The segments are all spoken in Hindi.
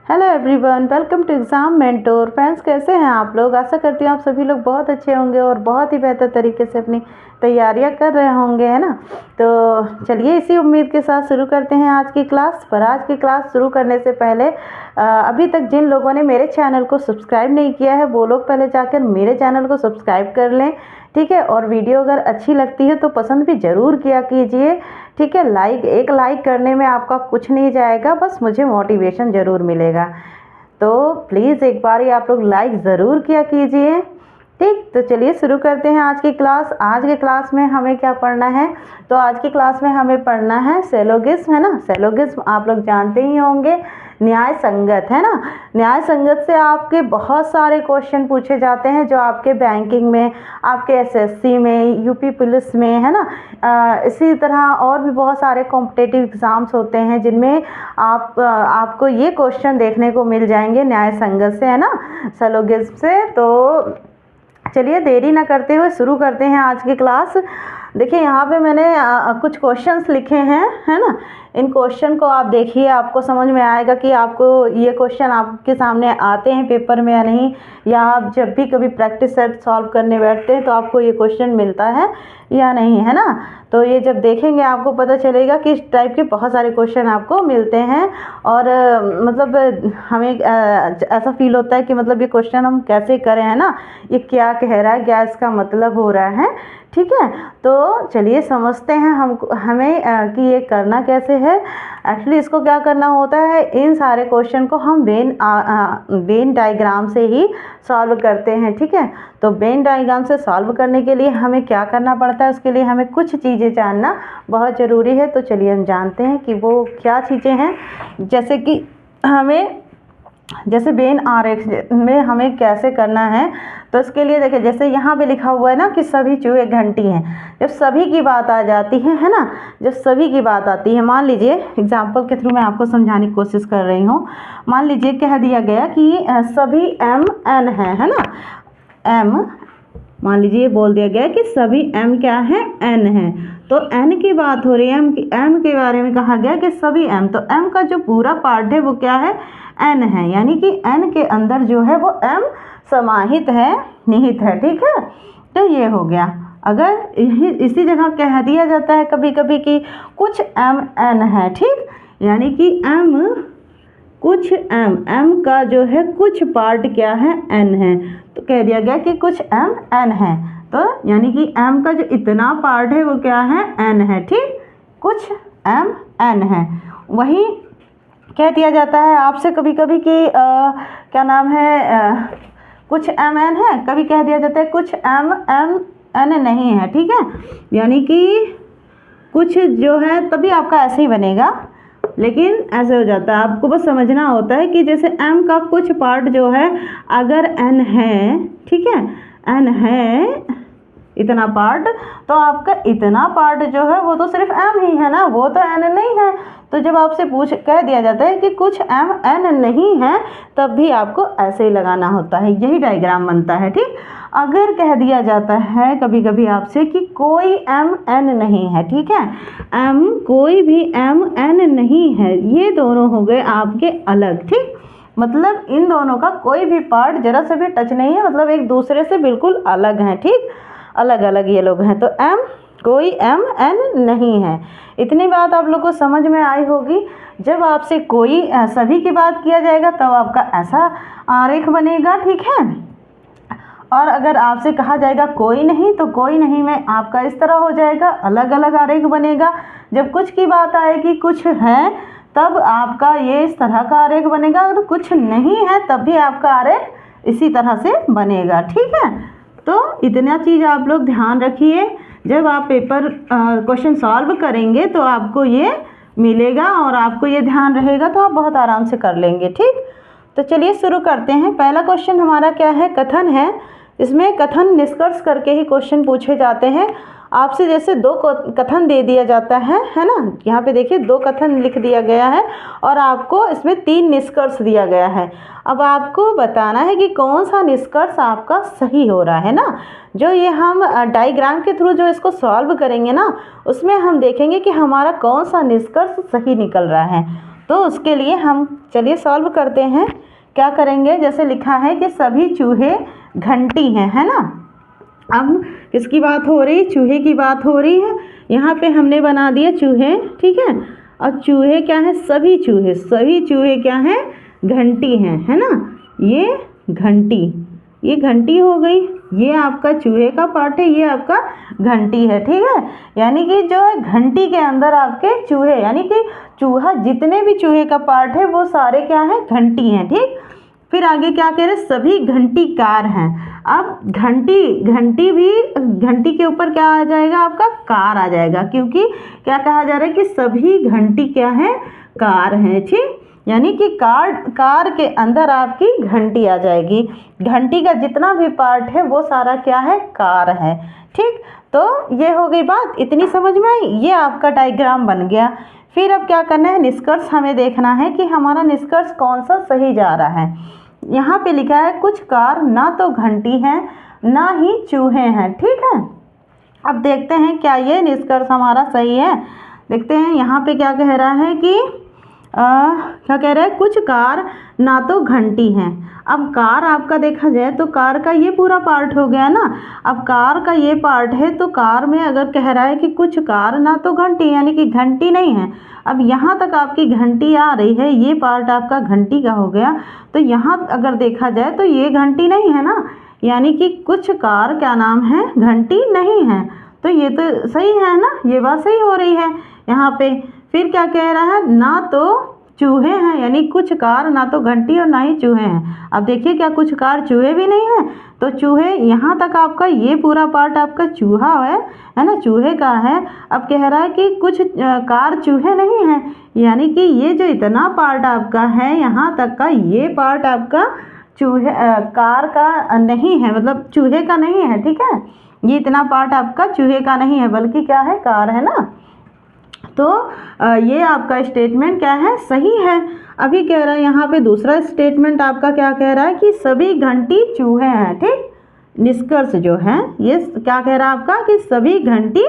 Hello everyone, welcome to exam mentor. Friends, कैसे हैं आप लोग? आशा करती हूँ आप सभी लोग बहुत अच्छे होंगे और बहुत ही बेहतर तरीके से अपनी तैयारियां कर रहे होंगे, है ना। तो चलिए इसी उम्मीद के साथ शुरू करते हैं आज की क्लास। पर आज की क्लास शुरू करने से पहले अभी तक जिन लोगों ने मेरे चैनल को सब्सक्राइब नहीं किया है वो लोग पहले जाकर मेरे चैनल को सब्सक्राइब कर लें, ठीक है। और वीडियो अगर अच्छी लगती है तो पसंद भी ज़रूर किया कीजिए, ठीक है। एक लाइक करने में आपका कुछ नहीं जाएगा, बस मुझे मोटिवेशन ज़रूर मिलेगा। तो प्लीज़ एक बार ही आप लोग लाइक ज़रूर किया कीजिए, ठीक। तो चलिए शुरू करते हैं आज की क्लास। आज की क्लास में हमें क्या पढ़ना है? तो आज की क्लास में हमें पढ़ना है सैलोगिज्म, है ना। सैलोगिज्म आप लोग जानते ही होंगे, न्याय संगत, है ना। न्याय संगत से आपके बहुत सारे क्वेश्चन पूछे जाते हैं जो आपके बैंकिंग में, आपके एसएससी में, यूपी पुलिस में, है ना। इसी तरह और भी बहुत सारे कॉम्पिटिटिव एग्ज़ाम्स होते हैं जिनमें आपको ये क्वेश्चन देखने को मिल जाएंगे न्याय संगत से, है ना, सैलोगिज्म से। तो चलिए देरी ना करते हुए शुरू करते हैं आज की क्लास। देखिए यहाँ पे मैंने कुछ क्वेश्चंस लिखे हैं, है ना। इन क्वेश्चन को आप देखिए, आपको समझ में आएगा कि आपको ये क्वेश्चन आपके सामने आते हैं पेपर में या नहीं, या आप जब भी कभी प्रैक्टिस सेट सॉल्व करने बैठते हैं तो आपको ये क्वेश्चन मिलता है या नहीं, है ना। तो ये जब देखेंगे आपको पता चलेगा कि इस टाइप के बहुत सारे क्वेश्चन आपको मिलते हैं। और मतलब हमें ऐसा फील होता है कि मतलब ये क्वेश्चन हम कैसे करें, है ना, ये क्या कह रहा है, क्या इसका मतलब हो रहा है, ठीक है। तो चलिए समझते हैं हमें कि ये करना कैसे है। एक्चुअली इसको क्या करना होता है, इन सारे क्वेश्चन को हम वेन डायग्राम से ही सॉल्व करते हैं, ठीक है। तो वेन डायग्राम से सॉल्व करने के लिए हमें क्या करना पड़ता है, उसके लिए हमें कुछ चीज़ें जानना बहुत ज़रूरी है। तो चलिए हम जानते हैं कि वो क्या चीज़ें हैं। जैसे कि हमें जैसे वेन आरेख में हमें कैसे करना है, तो इसके लिए देखिए जैसे यहाँ पे लिखा हुआ है ना कि सभी चूहे घंटी हैं। जब सभी की बात आ जाती है ना, जब सभी की बात आती है, मान लीजिए एग्जाम्पल के थ्रू मैं आपको समझाने की कोशिश कर रही हूँ। मान लीजिए कह दिया गया कि सभी एम एन है ना। एम, मान लीजिए बोल दिया गया कि सभी एम क्या है, एन है। तो एन की बात हो रही है, एम के बारे में कहा गया कि सभी एम, तो एम का जो पूरा पार्ट है वो क्या है, एन है। यानी कि एन के अंदर जो है वो एम समाहित है, निहित है, ठीक है। तो ये हो गया। अगर इसी जगह कह दिया जाता है कभी कभी कि कुछ एम एन है, ठीक, यानी कि एम कुछ एम का जो है कुछ पार्ट क्या है, एन है। तो कह दिया गया कि कुछ एम एन है, तो यानी कि एम का जो इतना पार्ट है वो क्या है, एन है, ठीक। कुछ एम एन है। वही कह दिया जाता है आपसे कभी कभी कि क्या नाम है, कुछ एम एन है, कभी कह दिया जाता है कुछ एम एम एन नहीं है, ठीक है। यानी कि कुछ जो है तभी आपका ऐसे ही बनेगा, लेकिन ऐसे हो जाता है। आपको बस समझना होता है कि जैसे m का कुछ पार्ट जो है अगर n है, ठीक है, n है इतना पार्ट, तो आपका इतना पार्ट जो है वो तो सिर्फ m ही है ना, वो तो n नहीं है। तो जब आपसे कह दिया जाता है कि कुछ m n नहीं है, तब भी आपको ऐसे ही लगाना होता है, यही डायग्राम बनता है, ठीक। अगर कह दिया जाता है कभी कभी आपसे कि कोई एम एन नहीं है, ठीक है, एम कोई भी एम एन नहीं है, ये दोनों हो गए आपके अलग, ठीक। मतलब इन दोनों का कोई भी पार्ट जरा से भी टच नहीं है, मतलब एक दूसरे से बिल्कुल अलग हैं, ठीक, अलग अलग ये लोग हैं। तो एम कोई एम एन नहीं है। इतनी बात आप लोग को समझ में आई होगी। जब आपसे कोई सभी की बात किया जाएगा तब आपका ऐसा आरेख बनेगा, ठीक है। और अगर आपसे कहा जाएगा कोई नहीं, तो कोई नहीं में आपका इस तरह हो जाएगा, अलग अलग आरेख बनेगा। जब कुछ की बात आएगी, कुछ है, तब आपका ये इस तरह का आरेख बनेगा। अगर कुछ नहीं है तब भी आपका आरेख इसी तरह से बनेगा, ठीक है। तो इतना चीज़ आप लोग ध्यान रखिए। जब आप पेपर क्वेश्चन सॉल्व करेंगे तो आपको ये मिलेगा और आपको ये ध्यान रहेगा, तो आप बहुत आराम से कर लेंगे, ठीक। तो चलिए शुरू करते हैं। पहला क्वेश्चन हमारा क्या है, कथन है। इसमें कथन निष्कर्ष करके ही क्वेश्चन पूछे जाते हैं आपसे। जैसे दो कथन दे दिया जाता है ना, यहाँ पे देखिए दो कथन लिख दिया गया है और आपको इसमें 3 निष्कर्ष दिया गया है। अब आपको बताना है कि कौन सा निष्कर्ष आपका सही हो रहा है ना। जो ये हम डायग्राम के थ्रू जो इसको सॉल्व करेंगे ना, उसमें हम देखेंगे कि हमारा कौन सा निष्कर्ष सही निकल रहा है। तो उसके लिए हम चलिए सॉल्व करते हैं। क्या करेंगे, जैसे लिखा है कि सभी चूहे घंटी हैं, है ना। अब किसकी बात हो रही, चूहे की बात हो रही है। यहाँ पे हमने बना दिया चूहे, ठीक है। और चूहे क्या है, सभी चूहे क्या हैं, घंटी हैं, है ना। ये घंटी, ये घंटी हो गई, ये आपका चूहे का पार्ट है, ये आपका घंटी है, ठीक है। यानी कि जो है घंटी के अंदर आपके चूहे, यानी कि चूहा जितने भी चूहे का पार्ट है वो सारे क्या है, घंटी हैं, ठीक। फिर आगे क्या कह रहे, सभी घंटीकार हैं। अब घंटी भी, घंटी के ऊपर क्या आ जाएगा, आपका कार आ जाएगा, क्योंकि क्या कहा जा रहा है कि सभी घंटी क्या है, कार हैं, ठीक। यानी कि कार के अंदर आपकी घंटी आ जाएगी। घंटी का जितना भी पार्ट है वो सारा क्या है, कार है, ठीक। तो ये हो गई बात, इतनी समझ में आई। ये आपका डायग्राम बन गया। फिर अब क्या करना है, निष्कर्ष हमें देखना है कि हमारा निष्कर्ष कौन सा सही जा रहा है। यहाँ पे लिखा है कुछ कार ना तो घंटी हैं ना ही चूहे हैं, ठीक है। अब देखते हैं क्या ये निष्कर्ष हमारा सही है। देखते हैं यहाँ पे क्या कह रहा है कि क्या कह रहा है, कुछ कार ना तो घंटी हैं। अब कार आपका देखा जाए तो कार का ये पूरा पार्ट हो गया ना। अब कार का ये पार्ट है तो कार में अगर कह रहा है कि कुछ कार ना तो घंटी, यानी कि घंटी नहीं है। अब यहाँ तक आपकी घंटी आ रही है, ये पार्ट आपका घंटी का हो गया। तो यहाँ अगर देखा जाए तो ये घंटी नहीं है ना, यानी कि कुछ कार क्या नाम है, घंटी नहीं है। तो ये तो सही है ना, ये बात सही हो रही है यहाँ पे। फिर क्या कह रहा है, ना तो चूहे हैं, यानी कुछ कार ना तो घंटी और ना ही चूहे हैं। अब देखिए क्या कुछ कार चूहे भी नहीं है, तो चूहे यहाँ तक आपका ये पूरा पार्ट आपका चूहा है ना, चूहे का है। अब कह रहा है कि कुछ कार चूहे नहीं हैं, यानी कि ये जो इतना पार्ट आपका है यहाँ तक का, ये पार्ट आपका चूहे कार का नहीं है, मतलब चूहे का नहीं है, ठीक है। ये इतना पार्ट आपका चूहे का नहीं है, बल्कि क्या है, कार है ना। तो ये आपका स्टेटमेंट क्या है, सही है। अभी कह रहा है यहाँ पे दूसरा स्टेटमेंट आपका क्या कह रहा है कि सभी घंटी चूहे हैं, ठीक। निष्कर्ष जो है ये क्या कह रहा है आपका कि सभी घंटी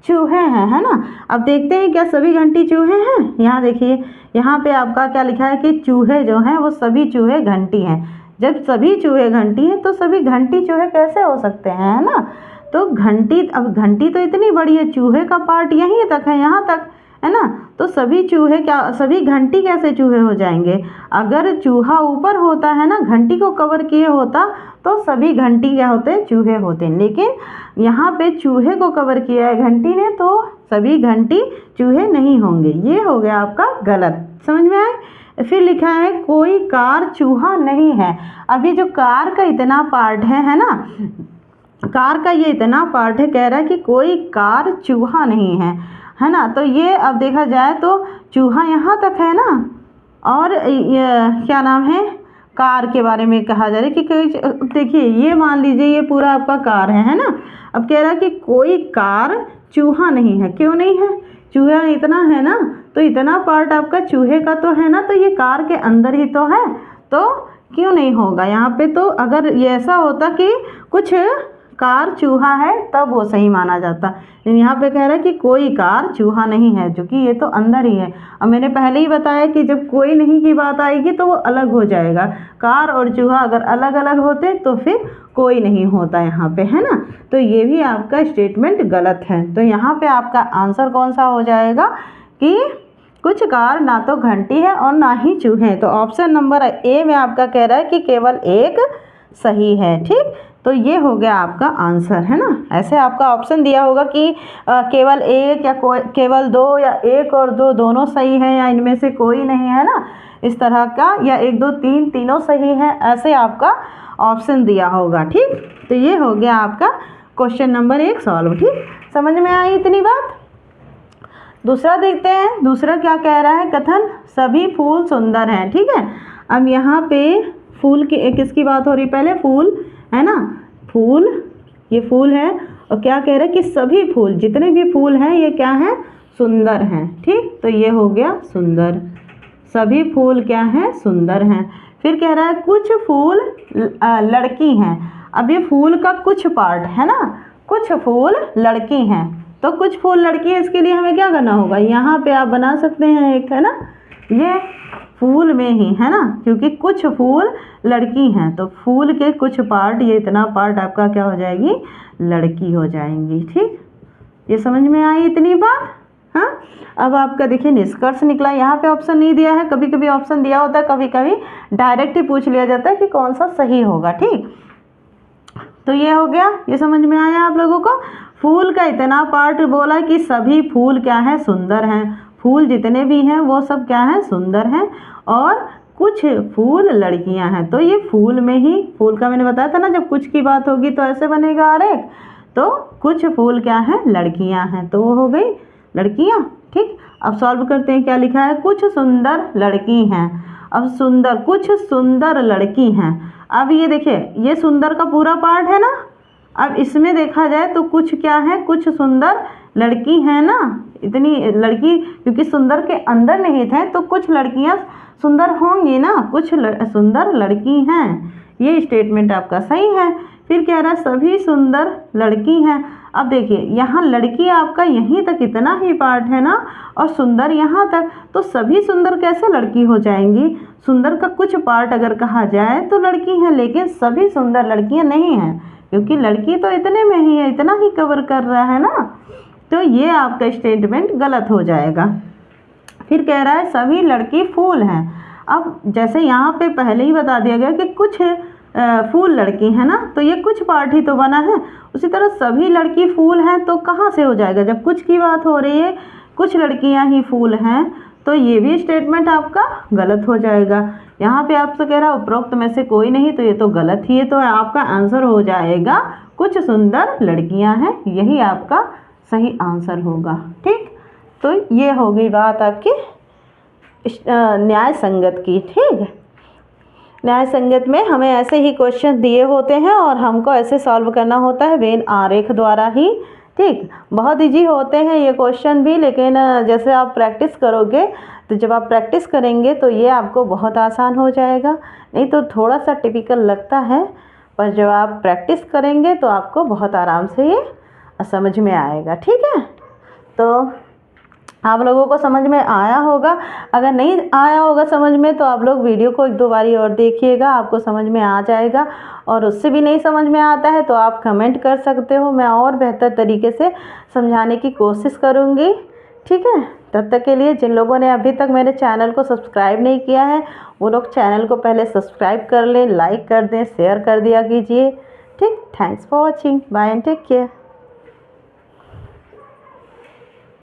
चूहे हैं, है ना। अब देखते हैं क्या सभी घंटी चूहे हैं। यहाँ देखिए, यहाँ पे आपका क्या लिखा है कि चूहे जो हैं वो सभी चूहे घंटी हैं। जब सभी चूहे घंटी हैं तो सभी घंटी चूहे कैसे हो सकते हैं, है ना। तो घंटी, अब घंटी तो इतनी बड़ी है, चूहे का पार्ट यहीं तक है, यहाँ तक, है ना। तो सभी चूहे क्या, सभी घंटी कैसे चूहे हो जाएंगे। अगर चूहा ऊपर होता है ना, घंटी को कवर किए होता, तो सभी घंटी क्या होते, चूहे होते। लेकिन यहाँ पे चूहे को कवर किया है घंटी ने, तो सभी घंटी चूहे नहीं होंगे। ये हो गया आपका गलत, समझ में आए। फिर लिखा है कोई कार चूहा नहीं है। अभी जो कार का इतना पार्ट है ना, कार का ये इतना पार्ट है, कह रहा है कि कोई कार चूहा नहीं है ना। तो ये अब देखा जाए तो चूहा यहाँ तक है ना, और ये क्या नाम है, कार के बारे में कहा जा रहा है कि देखिए ये मान लीजिए ये पूरा आपका कार है ना। अब कह रहा है कि कोई कार चूहा नहीं है। क्यों नहीं है, चूहा इतना है ना, तो इतना पार्ट आपका चूहे का तो है ना, तो ये कार के अंदर ही तो है, तो क्यों नहीं होगा यहाँ पे। तो अगर ये ऐसा होता कि कुछ कार चूहा है तब वो सही माना जाता, लेकिन यहाँ पे कह रहा है कि कोई कार चूहा नहीं है, जो कि ये तो अंदर ही है। अब मैंने पहले ही बताया कि जब कोई नहीं की बात आएगी तो वो अलग हो जाएगा। कार और चूहा अगर अलग अलग होते तो फिर कोई नहीं होता यहाँ पे, है ना। तो ये भी आपका स्टेटमेंट गलत है। तो यहाँ पे आपका आंसर कौन सा हो जाएगा कि कुछ कार ना तो घंटी है और ना ही चूहे। तो ऑप्शन नंबर ए में आपका कह रहा है कि केवल एक सही है, ठीक। तो ये हो गया आपका आंसर, है ना। ऐसे आपका ऑप्शन दिया होगा कि केवल एक या केवल दो, या एक और दो दोनों सही है, या इनमें से कोई नहीं, है ना, इस तरह का, या एक दो तीन तीनों सही है, ऐसे आपका ऑप्शन दिया होगा, ठीक। तो ये हो गया आपका क्वेश्चन नंबर 1 सॉल्व, ठीक। समझ में आई इतनी बात। दूसरा देखते हैं, दूसरा क्या कह रहा है, कथन सभी फूल सुंदर हैं, ठीक है। अब यहाँ पे फूल की किसकी बात हो रही, पहले फूल है ना, फूल, ये फूल है, और क्या कह रहा है कि सभी फूल, जितने भी फूल हैं ये क्या हैं, सुंदर हैं, ठीक। तो ये हो गया सुंदर, सभी फूल क्या हैं, सुंदर हैं। फिर कह रहा है कुछ फूल लड़की हैं। अब ये फूल का कुछ पार्ट है ना, कुछ फूल लड़की हैं, तो कुछ फूल लड़की है, इसके लिए हमें क्या करना होगा, यहाँ पे आप बना सकते हैं एक, है ना, ये फूल में ही है ना, क्योंकि कुछ फूल लड़की हैं तो फूल के कुछ पार्ट, ये इतना पार्ट आपका क्या हो जाएगी, लड़की हो जाएंगी। ठीक, ये समझ में आई इतनी बात। हाँ, अब आपका देखिए निष्कर्ष निकला। यहाँ पे ऑप्शन नहीं दिया है, कभी कभी ऑप्शन दिया होता है, कभी कभी डायरेक्ट ही पूछ लिया जाता है कि कौन सा सही होगा। ठीक, तो ये हो गया, ये समझ में आया आप लोगों को। फूल का इतना पार्ट बोला कि सभी फूल क्या है, सुंदर हैं। फूल जितने भी हैं वो सब क्या हैं, सुंदर हैं। और कुछ फूल लड़कियां हैं, तो ये फूल में ही, फूल का मैंने बताया था ना, जब कुछ की बात होगी तो ऐसे बनेगा आरेख। तो कुछ फूल क्या हैं, लड़कियां हैं, तो वो हो गई लड़कियां। ठीक, अब सॉल्व करते हैं। क्या लिखा है, कुछ सुंदर लड़की हैं। अब सुंदर, कुछ सुंदर लड़की हैं। अब ये देखिए, ये सुंदर का पूरा पार्ट है ना। अब इसमें देखा जाए तो कुछ क्या है, कुछ सुंदर लड़की है ना। इतनी लड़की, क्योंकि सुंदर के अंदर निहित है तो कुछ लड़कियां सुंदर होंगी ना, कुछ सुंदर लड़की हैं। ये स्टेटमेंट आपका सही है। फिर कह रहा है सभी सुंदर लड़की हैं। अब देखिए, यहाँ लड़की आपका यहीं तक इतना ही पार्ट है ना, और सुंदर यहाँ तक, तो सभी सुंदर कैसे लड़की हो जाएंगी। सुंदर का कुछ पार्ट अगर कहा जाए तो लड़की है, लेकिन सभी सुंदर लड़कियां नहीं हैं, क्योंकि लड़की तो इतने में ही है, इतना ही कवर कर रहा है ना। तो ये आपका स्टेटमेंट गलत हो जाएगा। फिर कह रहा है सभी लड़की फूल हैं। अब जैसे यहाँ पे पहले ही बता दिया गया कि कुछ फूल लड़की है ना, तो ये कुछ पार्ट ही तो बना है। उसी तरह सभी लड़की फूल हैं, तो कहाँ से हो जाएगा, जब कुछ की बात हो रही है, कुछ लड़कियां ही फूल हैं, तो ये भी स्टेटमेंट आपका गलत हो जाएगा। यहाँ पे आपसे कह रहा है उपरोक्त में से कोई नहीं, तो ये तो गलत ही है। तो आपका आंसर हो जाएगा कुछ सुंदर लड़कियां हैं, यही आपका सही आंसर होगा। ठीक, तो ये हो गई बात आपकी न्याय संगत की। ठीक, न्याय संगत में हमें ऐसे ही क्वेश्चन दिए होते हैं और हमको ऐसे सॉल्व करना होता है वेन आरेख द्वारा ही। ठीक, बहुत इजी होते हैं ये क्वेश्चन भी, लेकिन जैसे आप प्रैक्टिस करोगे, तो जब आप प्रैक्टिस करेंगे तो ये आपको बहुत आसान हो जाएगा। नहीं तो थोड़ा सा टिपिकल लगता है, पर जब आप प्रैक्टिस करेंगे तो आपको बहुत आराम से ये समझ में आएगा। ठीक है, तो आप लोगों को समझ में आया होगा। अगर नहीं आया होगा समझ में, तो आप लोग वीडियो को एक दो बारी और देखिएगा, आपको समझ में आ जाएगा। और उससे भी नहीं समझ में आता है तो आप कमेंट कर सकते हो, मैं और बेहतर तरीके से समझाने की कोशिश करूँगी। ठीक है, तब तक के लिए जिन लोगों ने अभी तक मेरे चैनल को सब्सक्राइब नहीं किया है, वो लोग चैनल को पहले सब्सक्राइब कर लें, लाइक कर दें, शेयर कर दिया कीजिए। ठीक, thanks for watching, bye and take care.